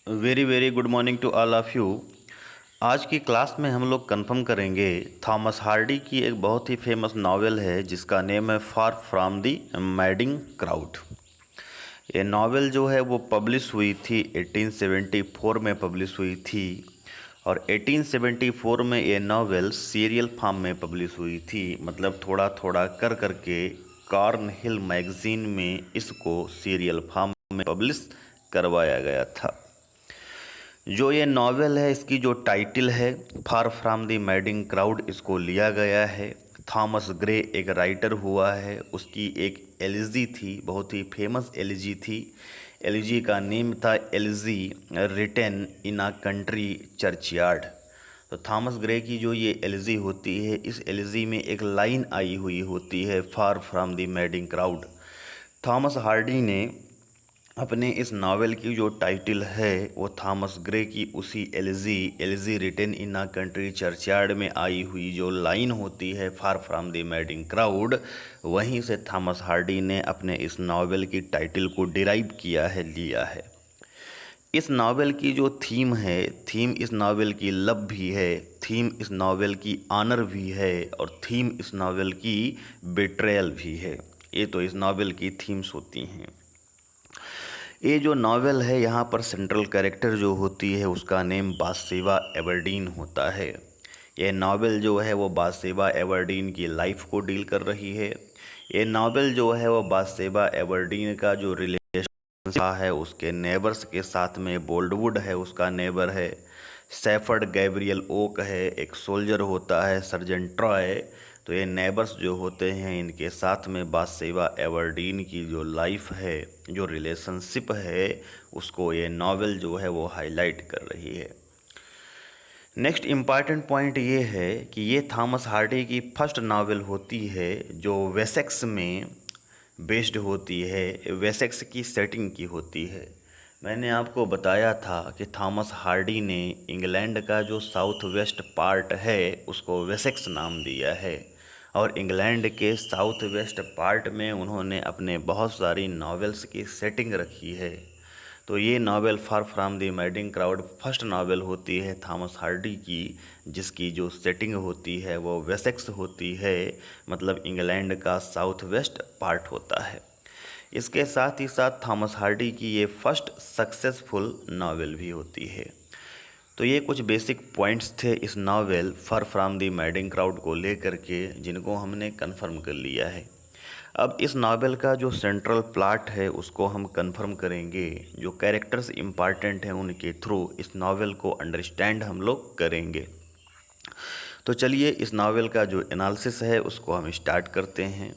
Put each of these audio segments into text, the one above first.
Very very good morning to all of you. आज की class में हम लोग कंफर्म करेंगे थॉमस हार्डी की एक बहुत ही फेमस नावल है जिसका नेम है far from the madding crowd. ये नावल जो है वो पब्लिश हुई थी 1874 में पब्लिश हुई थी और 1874 में ये नावल सीरियल फॉर्म में पब्लिश हुई थी। मतलब थोड़ा थोड़ा कर करके कॉर्नहिल मैगज़ीन में इसको सीरियल फॉर्म में पब्लिश करवाया गया था। जो ये नावल है इसकी जो टाइटल है far from the madding crowd, इसको लिया गया है। थॉमस ग्रे एक राइटर हुआ है, उसकी एक एलिजी थी, बहुत ही फेमस एलिजी थी। एलिजी का नेम था elegy written in a country churchyard. तो थॉमस ग्रे की जो ये एलिजी होती है, इस एलिजी में एक लाइन आई हुई होती है far from the madding crowd. Thomas Hardy ने अपने इस नावल की जो टाइटल है वो थॉमस ग्रे की उसी elegy written in a country churchyard में आई हुई जो लाइन होती है far from the madding crowd, वहीं से थॉमस हार्डी ने अपने इस नावल की टाइटल को डिराइव किया है, लिया है। इस नावल की जो थीम है, थीम इस नावल की लव भी है, थीम इस नावल की ऑनर भी है और थीम इस नावल की बिट्रेयल भी है। ये तो इस नावल की थीम्स होती हैं। ये जो नावल है यहाँ पर सेंट्रल कैरेक्टर जो होती है उसका नेम बाथशेबा एबरडीन होता है। ये नावल जो है वो बाथशेबा एबरडीन की लाइफ को डील कर रही है। ये नावल जो है वो बाथशेबा एबरडीन का जो रिलेशन है उसके नेबर्स के साथ में, बोल्डवुड है उसका नेबर है, सैफर्ड गैब्रियल ओक है, एक सोल्जर होता है सर्जेंट ट्रॉय। तो ये नेबर्स जो होते हैं इनके साथ में बाथशेबा एबरडीन की जो लाइफ है, जो रिलेशनशिप है, उसको ये नावल जो है वो हाईलाइट कर रही है। नेक्स्ट इम्पॉर्टेंट पॉइंट ये है कि ये थॉमस हार्डी की फर्स्ट नावल होती है जो वेसेक्स में बेस्ड होती है, वेसेक्स की सेटिंग की होती है। मैंने आपको बताया था कि थॉमस हार्डी ने इंग्लैंड का जो साउथ वेस्ट पार्ट है उसको वेसेक्स नाम दिया है और इंग्लैंड के साउथ वेस्ट पार्ट में उन्होंने अपने बहुत सारी नावल्स की सेटिंग रखी है। तो ये novel far from the madding crowd first novel होती है थॉमस हार्डी की, जिसकी जो सेटिंग होती है वो वेसेक्स होती है, मतलब इंग्लैंड का साउथ वेस्ट पार्ट होता है। इसके साथ ही साथ थॉमस हार्डी की ये फर्स्ट सक्सेसफुल नावल भी होती है। तो ये कुछ बेसिक पॉइंट्स थे इस novel far from the madding crowd को लेकर के, जिनको हमने कंफर्म कर लिया है। अब इस नावल का जो सेंट्रल प्लॉट है उसको हम कंफर्म करेंगे, जो कैरेक्टर्स इम्पॉर्टेंट हैं उनके थ्रू इस नावल को अंडरस्टैंड हम लोग करेंगे। तो चलिए इस नावल का जो एनालिसिस है उसको हम स्टार्ट करते हैं।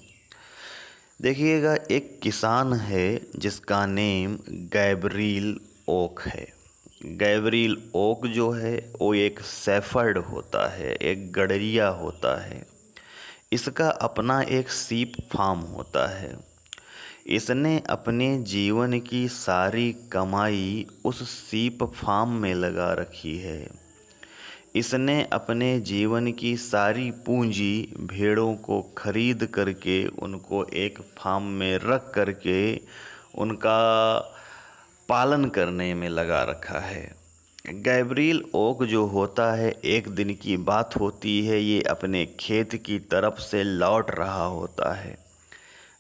देखिएगा, एक किसान है जिसका नेम गैब्रियल ओक है। गैब्रियल ओक जो है वो एक शेफर्ड होता है, एक गडरिया होता है। इसका अपना एक सीप फार्म होता है। इसने अपने जीवन की सारी कमाई उस सीप फार्म में लगा रखी है। इसने अपने जीवन की सारी पूंजी भेड़ों को खरीद करके उनको एक फार्म में रख करके उनका पालन करने में लगा रखा है। गैब्रियल ओक जो होता है, एक दिन की बात होती है, ये अपने खेत की तरफ से लौट रहा होता है।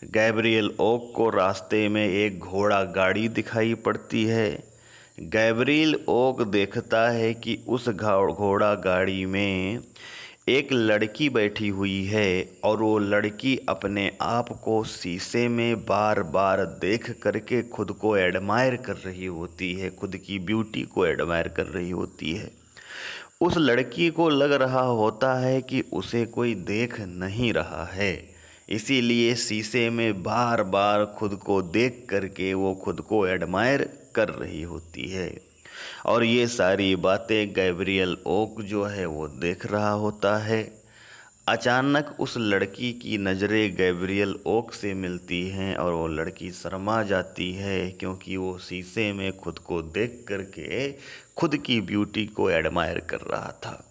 गैब्रियल ओक को रास्ते में एक घोड़ा गाड़ी दिखाई पड़ती है। गैब्रियल ओक देखता है कि उस घोड़ा गाड़ी में एक लड़की बैठी हुई है और वो लड़की अपने आप को शीशे में बार बार देख करके खुद को एडमायर कर रही होती है, खुद की ब्यूटी को एडमायर कर रही होती है। उस लड़की को लग रहा होता है कि उसे कोई देख नहीं रहा है, इसीलिए शीशे में बार बार खुद को देख करके वो खुद को एडमायर कर रही होती है। और ये सारी बातें गैब्रियल ओक जो है वो देख रहा होता है। अचानक उस लड़की की नज़रें गैब्रियल ओक से मिलती हैं और वो लड़की शर्मा जाती है, क्योंकि वो शीशे में खुद को देख करके खुद की ब्यूटी को एडमायर कर रहा था।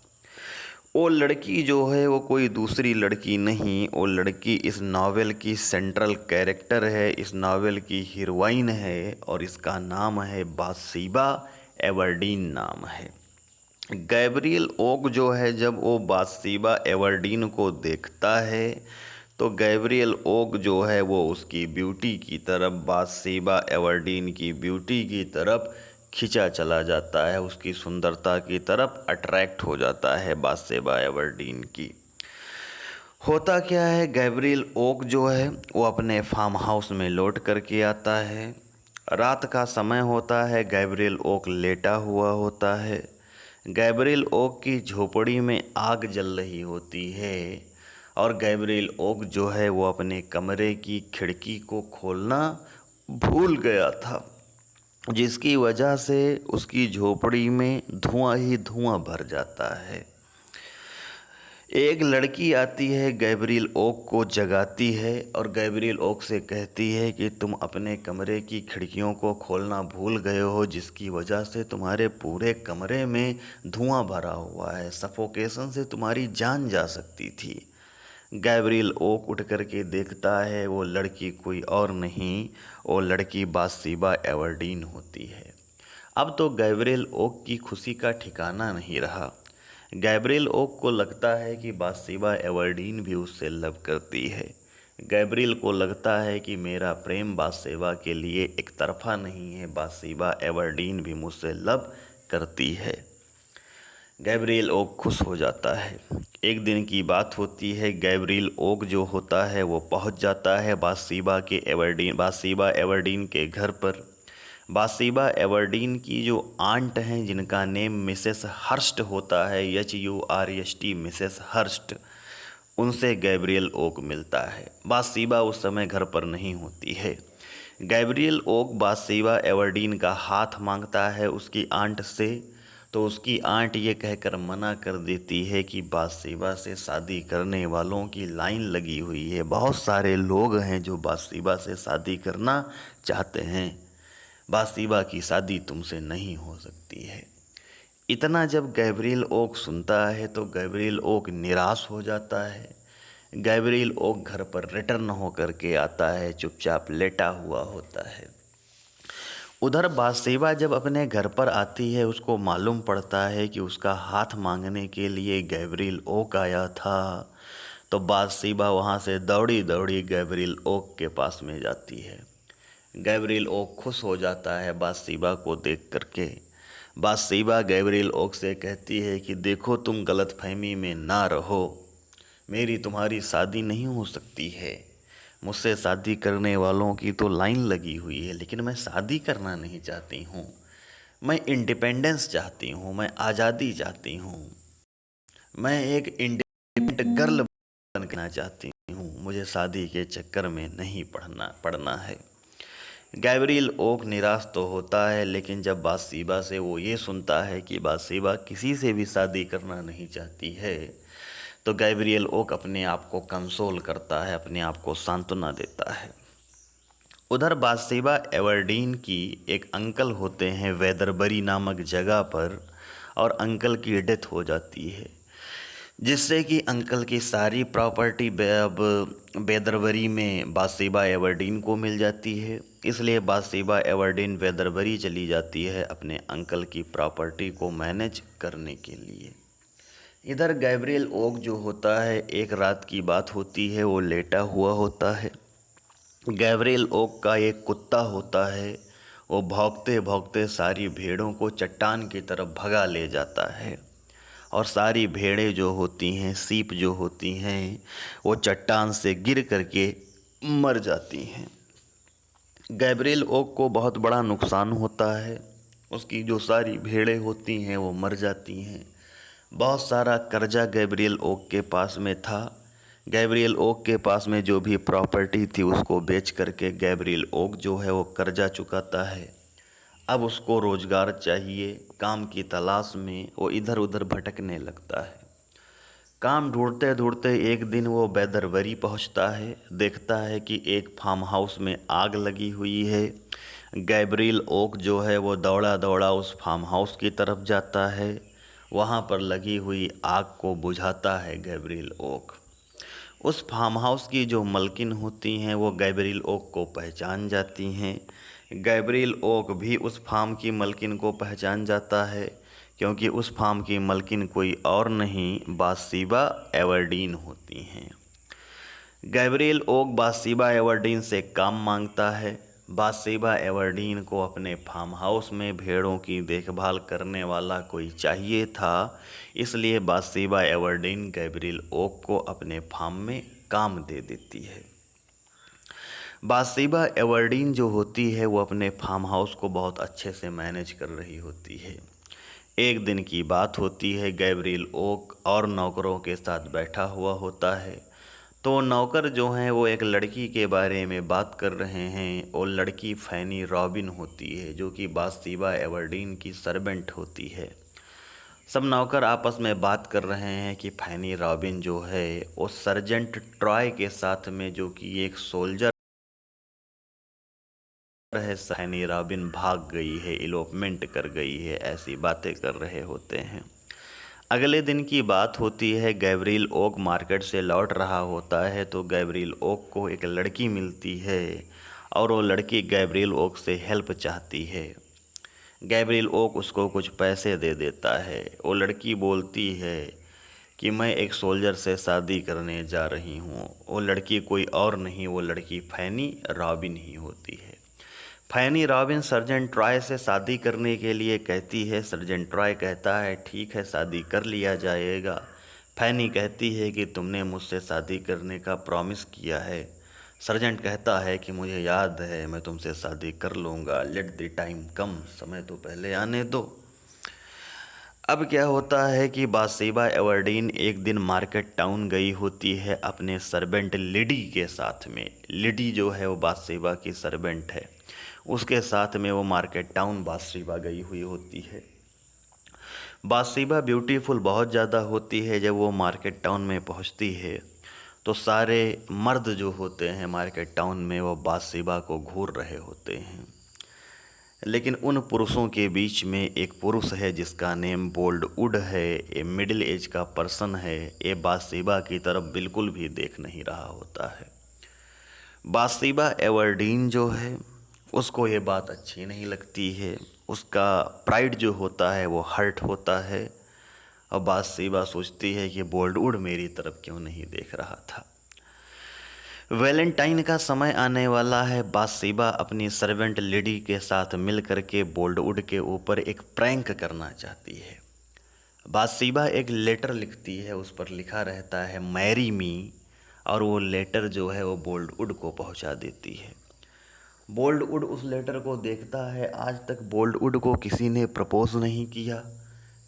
वो लड़की जो है वो कोई दूसरी लड़की नहीं, वो लड़की इस नावल की सेंट्रल कैरेक्टर है, इस नावल की हीरोइन है और इसका नाम है बाथशेबा एवर्डीन नाम है। गैब्रियल ओक जो है जब वो बाथशेबा एवर्डीन को देखता है तो गैब्रियल ओक जो है वो उसकी ब्यूटी की तरफ, बाथशेबा एवर्डीन की ब्यूटी की तरफ खिंचा चला जाता है, उसकी सुंदरता की तरफ अट्रैक्ट हो जाता है बाथशेबा एवर्डीन की। होता क्या है, गैब्रियल ओक जो है वो अपने फार्म हाउस में लौट करके आता है। रात का समय होता है, गैब्रियल ओक लेटा हुआ होता है। गैब्रियल ओक की झोपड़ी में आग जल रही होती है और गैब्रियल ओक जो है वो अपने कमरे की खिड़की को खोलना भूल गया था, जिसकी वजह से उसकी झोपड़ी में धुआं ही धुआं भर जाता है। एक लड़की आती है, गैब्रियल ओक को जगाती है और गैब्रियल ओक से कहती है कि तुम अपने कमरे की खिड़कियों को खोलना भूल गए हो, जिसकी वजह से तुम्हारे पूरे कमरे में धुआं भरा हुआ है, सफोकेशन से तुम्हारी जान जा सकती थी। गैब्रियल ओक उठ करके देखता है, वो लड़की कोई और नहीं, वो लड़की बाथशेबा एवर्डीन होती है। अब तो गैब्रियल ओक की खुशी का ठिकाना नहीं रहा। गैब्रियल ओक को लगता है कि बाथशेबा एवर्डीन भी उससे लव करती है। गैब्रियल को लगता है कि मेरा प्रेम बाथशेबा के लिए एक तरफा नहीं है, बाथशेबा एवर्डीन भी मुझसे लव करती है। गैब्रियल ओक खुश हो जाता है। एक दिन की बात होती है, गैब्रियल ओक जो होता है वो पहुंच जाता है बाथशेबा एवर्डीन के घर पर। बाथशेबा एवर्डीन की जो आंट हैं, जिनका नेम मिसेस हर्स्ट होता है, HURST, मिसेस हर्स्ट, उनसे गैब्रियल ओक मिलता है। बाथशेबा उस समय घर पर नहीं होती है। गैब्रियल ओक बाथशेबा एवर्डीन का हाथ मांगता है उसकी आंट से, तो उसकी आंट ये कहकर मना कर देती है कि बाथशेबा से शादी करने वालों की लाइन लगी हुई है, बहुत सारे लोग हैं जो बाथशेबा से शादी करना चाहते हैं, बाथशेबा की शादी तुमसे नहीं हो सकती है। इतना जब गैब्रियल ओक सुनता है तो गैब्रियल ओक निराश हो जाता है। गैब्रियल ओक घर पर रिटर्न होकर के आता है, चुपचाप लेटा हुआ होता है। उधर बाथशेबा जब अपने घर पर आती है, उसको मालूम पड़ता है कि उसका हाथ मांगने के लिए गैब्रियल ओक आया था, तो बाथशेबा वहाँ से दौड़ी दौड़ी गैब्रियल ओक के पास में जाती है। गैब्रियल ओक खुश हो जाता है बाथशेबा को देख करके। बाथशेबा गैब्रियल ओक से कहती है कि देखो, तुम गलतफहमी में ना रहो, मेरी तुम्हारी शादी नहीं हो सकती है। मुझसे शादी करने वालों की तो लाइन लगी हुई है, लेकिन मैं शादी करना नहीं चाहती हूँ। मैं इंडिपेंडेंस चाहती हूँ, मैं आज़ादी चाहती हूँ, मैं एक इंडिपेंडेंट गर्ल बनना चाहती हूँ, मुझे शादी के चक्कर में नहीं पड़ना है। गैब्रियल ओक निराश तो होता है, लेकिन जब बाथशेबा से वो ये सुनता है कि बाथशेबा किसी से भी शादी करना नहीं चाहती है, तो गैब्रियल ओक अपने आप को कंसोल करता है, अपने आप को सांत्वना देता है। उधर बाथशेबा एवर्डीन की एक अंकल होते हैं वेदरबरी नामक जगह पर, और अंकल की डेथ हो जाती है, जिससे कि अंकल की सारी प्रॉपर्टी अब वेदरबरी में बाथशेबा एवर्डीन को मिल जाती है। इसलिए बाथशेबा एवर्डीन वेदरबरी चली जाती है अपने अंकल की प्रॉपर्टी को मैनेज करने के लिए। इधर गैब्रियल ओक जो होता है, एक रात की बात होती है, वो लेटा हुआ होता है। गैब्रियल ओक का एक कुत्ता होता है, वो भौंकते भौंकते सारी भेड़ों को चट्टान की तरफ भगा ले जाता है, और सारी भेड़ें जो होती हैं, सीप जो होती हैं, वो चट्टान से गिर करके मर जाती हैं। गैब्रियल ओक को बहुत बड़ा नुकसान होता है, उसकी जो सारी भेड़ें होती हैं वो मर जाती हैं। बहुत सारा कर्जा गैब्रियल ओक के पास में था। गैब्रियल ओक के पास में जो भी प्रॉपर्टी थी उसको बेच करके गैब्रियल ओक जो है वो कर्जा चुकाता है। अब उसको रोज़गार चाहिए, काम की तलाश में वो इधर उधर भटकने लगता है। काम ढूंढते ढूंढते एक दिन वो वेदरबरी पहुंचता है, देखता है कि एक फार्म हाउस में आग लगी हुई है। गैब्रियल ओक जो है वो दौड़ा दौड़ा उस फार्म हाउस की तरफ जाता है, वहाँ पर लगी हुई आग को बुझाता है गैब्रियल ओक। उस फार्म हाउस की जो मलकिन होती हैं वो गैब्रियल ओक को पहचान जाती हैं। गैब्रियल ओक भी उस फार्म की मलकिन को पहचान जाता है, क्योंकि उस फार्म की मलकिन कोई और नहीं बाथशेबा एवरडीन होती हैं। गैब्रियल ओक बाथशेबा एवरडीन से काम मांगता है। बाथशेबा एवरडीन को अपने फार्म हाउस में भेड़ों की देखभाल करने वाला कोई चाहिए था, इसलिए बाथशेबा एवरडीन गैब्रियल ओक को अपने फार्म में काम दे देती है। बाथशेबा एवरडीन जो होती है वो अपने फार्म हाउस को बहुत अच्छे से मैनेज कर रही होती है। एक दिन की बात होती है, गैब्रियल ओक और नौकरों के साथ बैठा हुआ होता है। तो नौकर जो हैं वो एक लड़की के बारे में बात कर रहे हैं, और लड़की फैनी रॉबिन होती है जो कि बाथशेबा एवरडीन की सर्वेंट होती है। सब नौकर आपस में बात कर रहे हैं कि फैनी रॉबिन जो है वो सर्जेंट ट्रॉय के साथ में, जो कि एक सोल्जर है, फैनी रॉबिन भाग गई है, इलोपमेंट कर गई है, ऐसी बातें कर रहे होते हैं। अगले दिन की बात होती है, गैब्रियल ओक मार्केट से लौट रहा होता है तो गैब्रियल ओक को एक लड़की मिलती है, और वो लड़की गैब्रियल ओक से हेल्प चाहती है। गैब्रियल ओक उसको कुछ पैसे दे देता है। वो लड़की बोलती है कि मैं एक सोल्जर से शादी करने जा रही हूँ। वो लड़की कोई और नहीं, वो लड़की फैनी रॉबिन ही होती है। फैनी रॉबिन सर्जेंट ट्रॉय से शादी करने के लिए कहती है। सर्जेंट ट्रॉय कहता है ठीक है, शादी कर लिया जाएगा। फैनी कहती है कि तुमने मुझसे शादी करने का प्रॉमिस किया है। सर्जेंट कहता है कि मुझे याद है, मैं तुमसे शादी कर लूँगा, लेट द टाइम कम, समय तो पहले आने दो। अब क्या होता है कि बाथशेबा एवरडीन एक दिन मार्केट टाउन गई होती है अपने सर्वेंट लिडी के साथ में। लिडी जो है वो बाथशेबा की सर्वेंट है, उसके साथ में वो मार्केट टाउन बाथशेबा गई हुई होती है। बाथशेबा ब्यूटीफुल बहुत ज़्यादा होती है। जब वो मार्केट टाउन में पहुंचती है तो सारे मर्द जो होते हैं मार्केट टाउन में वो बाथशेबा को घूर रहे होते हैं, लेकिन उन पुरुषों के बीच में एक पुरुष है जिसका नेम बोल्डवुड है। ये मिडिल एज का पर्सन है। ये बाथशेबा की तरफ बिल्कुल भी देख नहीं रहा होता है। बाथशेबा एवरडीन जो है उसको ये बात अच्छी नहीं लगती है। उसका प्राइड जो होता है वो हर्ट होता है, और बाथशेबा सोचती है कि बोल्डवुड मेरी तरफ क्यों नहीं देख रहा था। वैलेंटाइन का समय आने वाला है। बाथशेबा अपनी सर्वेंट लेडी के साथ मिल करके बोल्डवुड के ऊपर एक प्रैंक करना चाहती है। बाथशेबा एक लेटर लिखती है, उस पर लिखा रहता है मैरी मी, और वो लेटर जो है वो बोल्डवुड को पहुंचा देती है। बोल्डवुड उस लेटर को देखता है। आज तक बोल्डवुड को किसी ने प्रपोज नहीं किया,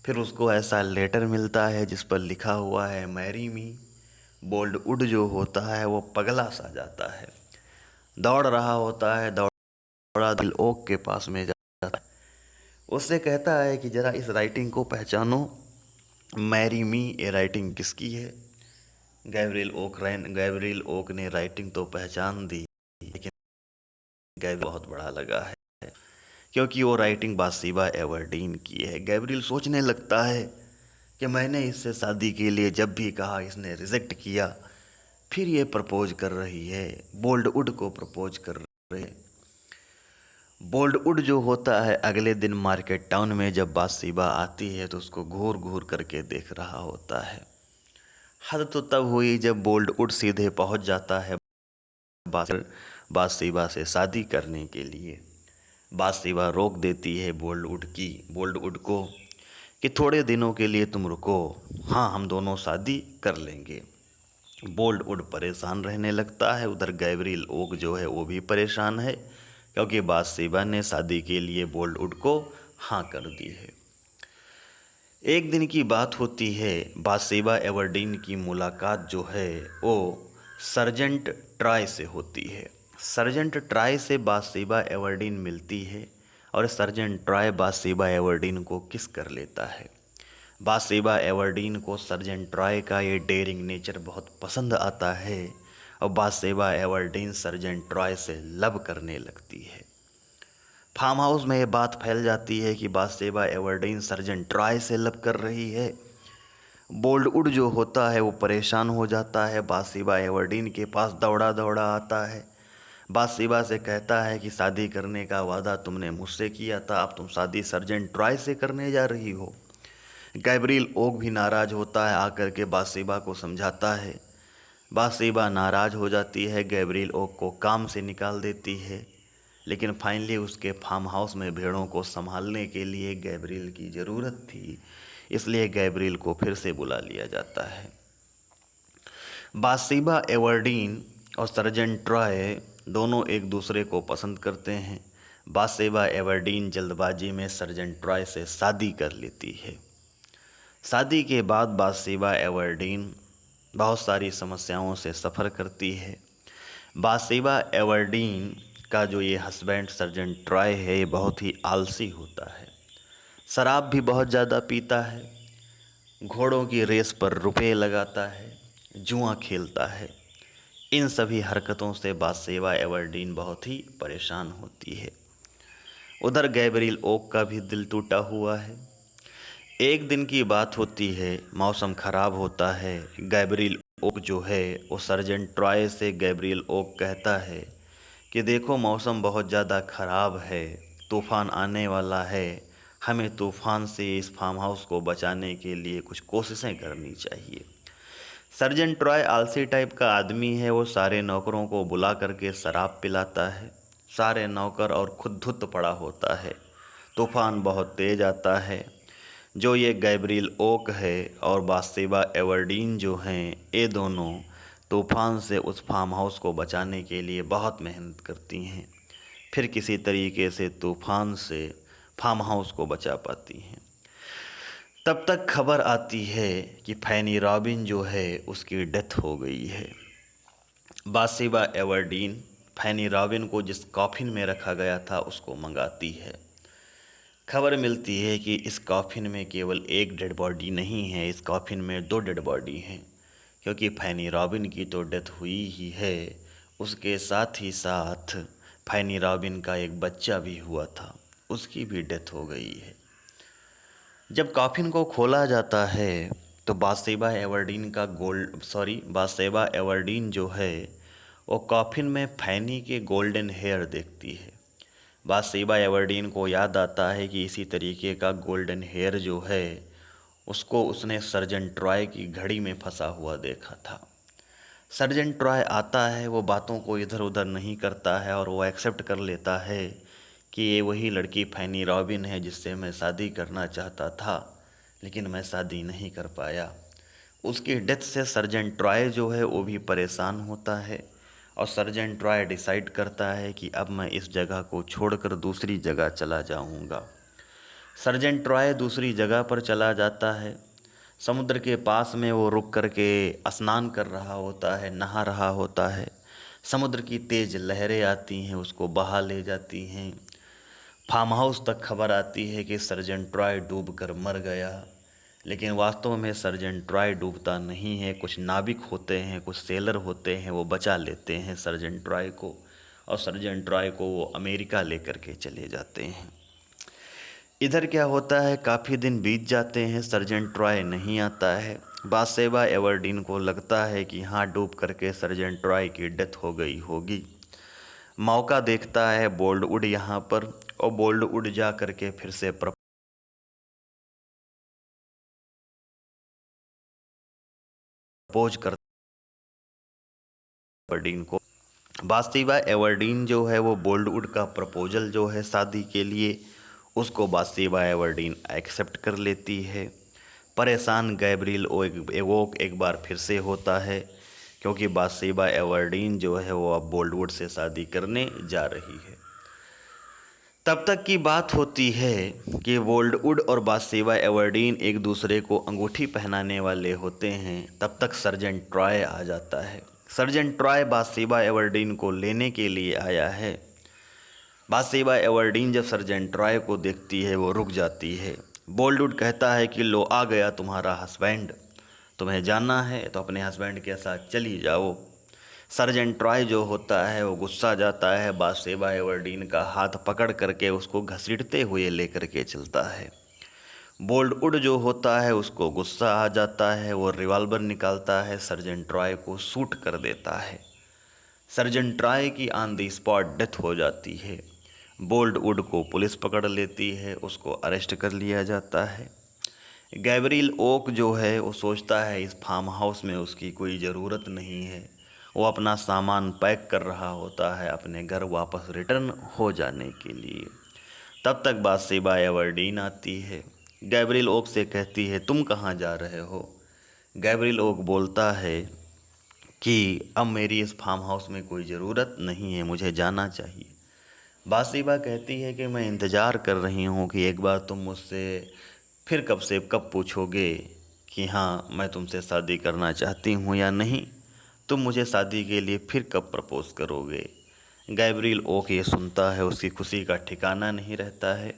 फिर उसको ऐसा लेटर मिलता है जिस पर लिखा हुआ है मैरी मी। बोल्डवुड जो होता है वो पगला सा जाता है, दौड़ रहा होता है, दौड़ा दिल ओक के पास में जाता है। उससे कहता है कि ज़रा इस राइटिंग को पहचानो, मैरी मी, ये राइटिंग किसकी है। गैब्रियल ओक ने राइटिंग तो पहचान दी, लेकिन गैब्रियल बहुत बड़ा लगा है, क्योंकि वो राइटिंग बाथशेबा एवरडीन की है। गैब्रियल सोचने लगता है कि मैंने इससे शादी के लिए जब भी कहा इसने रिजेक्ट किया, फिर ये प्रपोज कर रही है, बोल्डवुड को प्रपोज कर रही है। बोल्डवुड जो होता है अगले दिन मार्केट टाउन में जब बाथशेबा आती है तो उसको घूर घूर करके देख रहा होता है। हद तो तब हुई जब बोल्डवुड सीधे पहुंच जाता है बाथशेबा से शादी करने के लिए। बाथशेबा रोक देती है बोल्डवुड को कि थोड़े दिनों के लिए तुम रुको, हाँ हम दोनों शादी कर लेंगे। बोल्डवुड परेशान रहने लगता है। उधर गैब्रियल ओक जो है वो भी परेशान है, क्योंकि बाथशेबा ने शादी के लिए बोल्डवुड को हाँ कर दी है। एक दिन की बात होती है, बाथशेबा एवरडीन की मुलाकात जो है वो सर्जेंट ट्रॉय से होती है। सर्जेंट ट्रॉय से बाथशेबा एवरडीन मिलती है, और सर्जेंट ट्रॉय बाथशेबा एवरडीन को किस कर लेता है। बाथशेबा एवरडीन को सर्जेंट ट्रॉय का ये डेयरिंग नेचर बहुत पसंद आता है, और बाथशेबा एवरडीन सर्जेंट ट्रॉय से लव करने लगती है। फार्म हाउस में ये बात फैल जाती है कि बाथशेबा एवरडीन सर्जेंट ट्रॉय से लव कर रही है। बोल्डवुड जो होता है वो परेशान हो जाता है, बाथशेबा एवरडीन के पास दौड़ा दौड़ा आता है। बातशेबा से कहता है कि शादी करने का वादा तुमने मुझसे किया था, अब तुम शादी सर्जेंट ट्रॉय से करने जा रही हो। गैब्रियल ओक भी नाराज़ होता है, आकर के बातशेबा को समझाता है। बातशेबा नाराज़ हो जाती है, गैब्रियल ओक को काम से निकाल देती है। लेकिन फाइनली उसके फार्म हाउस में भेड़ों को संभालने के लिए गैब्रियल की ज़रूरत थी, इसलिए गैब्रियल को फिर से बुला लिया जाता है। बातशेबा एवर्डीन और सर्जेंट ट्रॉय दोनों एक दूसरे को पसंद करते हैं। बातशेबा एवर्डीन जल्दबाजी में सर्जेंट ट्रॉय से शादी कर लेती है। शादी के बाद बातशेबा एवर्डीन बहुत सारी समस्याओं से सफ़र करती है। बातशेबा एवर्डीन का जो ये हस्बैंड सर्जेंट ट्रॉय है, ये बहुत ही आलसी होता है, शराब भी बहुत ज़्यादा पीता है, घोड़ों की रेस पर रुपए लगाता है, जुआ खेलता है। इन सभी हरकतों से बातशेबा एवर्डीन बहुत ही परेशान होती है। उधर गैब्रियल ओक का भी दिल टूटा हुआ है। एक दिन की बात होती है, मौसम ख़राब होता है। गैब्रियल ओक जो है वो सर्जेंट ट्रॉय से गैब्रियल ओक कहता है कि देखो मौसम बहुत ज़्यादा ख़राब है, तूफ़ान आने वाला है, हमें तूफ़ान से इस फार्म हाउस को बचाने के लिए कुछ कोशिशें करनी चाहिए। सर्जेंट ट्रॉय आलसी टाइप का आदमी है, वो सारे नौकरों को बुला करके शराब पिलाता है। सारे नौकर और खुद धुत पड़ा होता है। तूफ़ान बहुत तेज़ आता है। जो ये गैब्रियल ओक है और बातशेबा एवर्डीन जो हैं, ये दोनों तूफ़ान से उस फार्म हाउस को बचाने के लिए बहुत मेहनत करती हैं। फिर किसी तरीके से तूफ़ान से फार्म हाउस को बचा पाती हैं। तब तक खबर आती है कि फैनी रॉबिन जो है उसकी डेथ हो गई है। बातशेबा एवर्डीन फैनी रॉबिन को जिस कॉफिन में रखा गया था उसको मंगाती है। खबर मिलती है कि इस कॉफिन में केवल एक डेड बॉडी नहीं है, इस कॉफिन में 2 डेड बॉडी हैं, क्योंकि फैनी रॉबिन की तो डेथ हुई ही है, उसके साथ ही साथ फैनी रॉबिन का एक बच्चा भी हुआ था, उसकी भी डेथ हो गई है। जब कॉफिन को खोला जाता है तो बातशेबा एवर्डीन जो है वो कॉफिन में फैनी के गोल्डन हेयर देखती है। बातशेबा एवर्डीन को याद आता है कि इसी तरीके का गोल्डन हेयर जो है उसको उसने सर्जेंट ट्रॉय की घड़ी में फंसा हुआ देखा था। सर्जेंट ट्रॉय आता है, वो बातों को इधर उधर नहीं करता है और वो एक्सेप्ट कर लेता है कि ये वही लड़की फैनी रॉबिन है जिससे मैं शादी करना चाहता था, लेकिन मैं शादी नहीं कर पाया। उसकी डेथ से सर्जेंट ट्रॉय जो है वो भी परेशान होता है और सर्जेंट ट्रॉय डिसाइड करता है कि अब मैं इस जगह को छोड़कर दूसरी जगह चला जाऊंगा। सर्जेंट ट्रॉय दूसरी जगह पर चला जाता है। समुद्र के पास में वो रुक कर के स्नान कर रहा होता है, नहा रहा होता है। समुद्र की तेज़ लहरें आती हैं, उसको बहा ले जाती हैं। फार्म हाउस तक खबर आती है कि सर्जेंट ट्रॉय डूब कर मर गया, लेकिन वास्तव में सर्जेंट ट्रॉय डूबता नहीं है। कुछ नाविक होते हैं, कुछ सेलर होते हैं, वो बचा लेते हैं सर्जेंट ट्रॉय को और सर्जेंट ट्रॉय को वो अमेरिका लेकर के चले जाते हैं। इधर क्या होता है, काफ़ी दिन बीत जाते हैं, सर्जेंट ट्रॉय नहीं आता है। बातशेबा एवर्डीन को लगता है कि हाँ, डूब करके सर्जेंट ट्रॉय की डेथ हो गई होगी। मौका देखता है बोल्डवुड यहाँ पर और बोल्डवुड जा करके फिर से प्रपोज कर एवर्डीन को। बातशेबा एवर्डीन जो है वो बोल्डवुड का प्रपोजल जो है शादी के लिए, उसको बातशेबा एवर्डीन एक्सेप्ट कर लेती है। परेशान गैब्रियल ओक एक बार फिर से होता है, क्योंकि बातशेबा एवर्डीन जो है वो अब बोल्डवुड से शादी करने जा रही है। तब तक की बात होती है कि बोल्डवुड और बातशेबा एवर्डीन एक दूसरे को अंगूठी पहनाने वाले होते हैं। तब तक सर्जेंट ट्रॉय आ जाता है। सर्जेंट ट्रॉय बातशेबा एवर्डीन को लेने के लिए आया है। बातशेबा एवर्डीन जब सर्जेंट ट्रॉय को देखती है वो रुक जाती है। बोल्डवुड कहता है कि लो आ गया तुम्हारा हस्बैंड, तुम्हें जाना है तो अपने हस्बैंड के साथ चली जाओ। सर्जेंट ट्रॉय जो होता है वो गुस्सा जाता है, बातशेबा एवर्डीन का हाथ पकड़ करके उसको घसीटते हुए लेकर के चलता है। बोल्डवुड जो होता है उसको गुस्सा आ जाता है, वो रिवॉल्वर निकालता है, सर्जेंट ट्रॉय को शूट कर देता है। सर्जन ट्राय की ऑन द स्पॉट डेथ हो जाती है। बोल्डवुड को पुलिस पकड़ लेती है, उसको अरेस्ट कर लिया जाता है। गैब्रियल ओक जो है वो सोचता है इस फार्म हाउस में उसकी कोई ज़रूरत नहीं है। वो अपना सामान पैक कर रहा होता है अपने घर वापस रिटर्न हो जाने के लिए। तब तक बाथशेबा एवर्डीन आती है। गैब्रियल ओक से कहती है तुम कहाँ जा रहे हो। गैब्रियल ओक बोलता है कि अब मेरी इस फार्म हाउस में कोई ज़रूरत नहीं है, मुझे जाना चाहिए। बाथशेबा कहती है कि मैं इंतज़ार कर रही हूँ कि एक बार तुम मुझसे फिर कब से कब पूछोगे कि हाँ मैं तुमसे शादी करना चाहती हूँ या नहीं। तुम मुझे शादी के लिए फिर कब प्रपोज़ करोगे। गैब्रियल ओक ये सुनता है, उसकी खुशी का ठिकाना नहीं रहता है।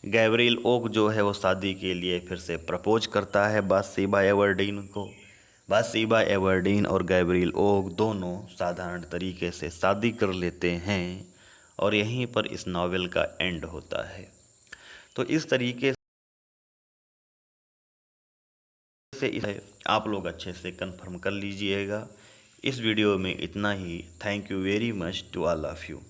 गैब्रियल ओक जो है वो शादी के लिए फिर से प्रपोज करता है बाथशेबा एवर्डीन को। बाथशेबा एवर्डीन और गैब्रियल ओक दोनों साधारण तरीके से शादी कर लेते हैं और यहीं पर इस नावल का एंड होता है। तो इस तरीके से इसे आप लोग अच्छे से कंफर्म कर लीजिएगा। इस वीडियो में इतना ही। Thank you very much to all of you.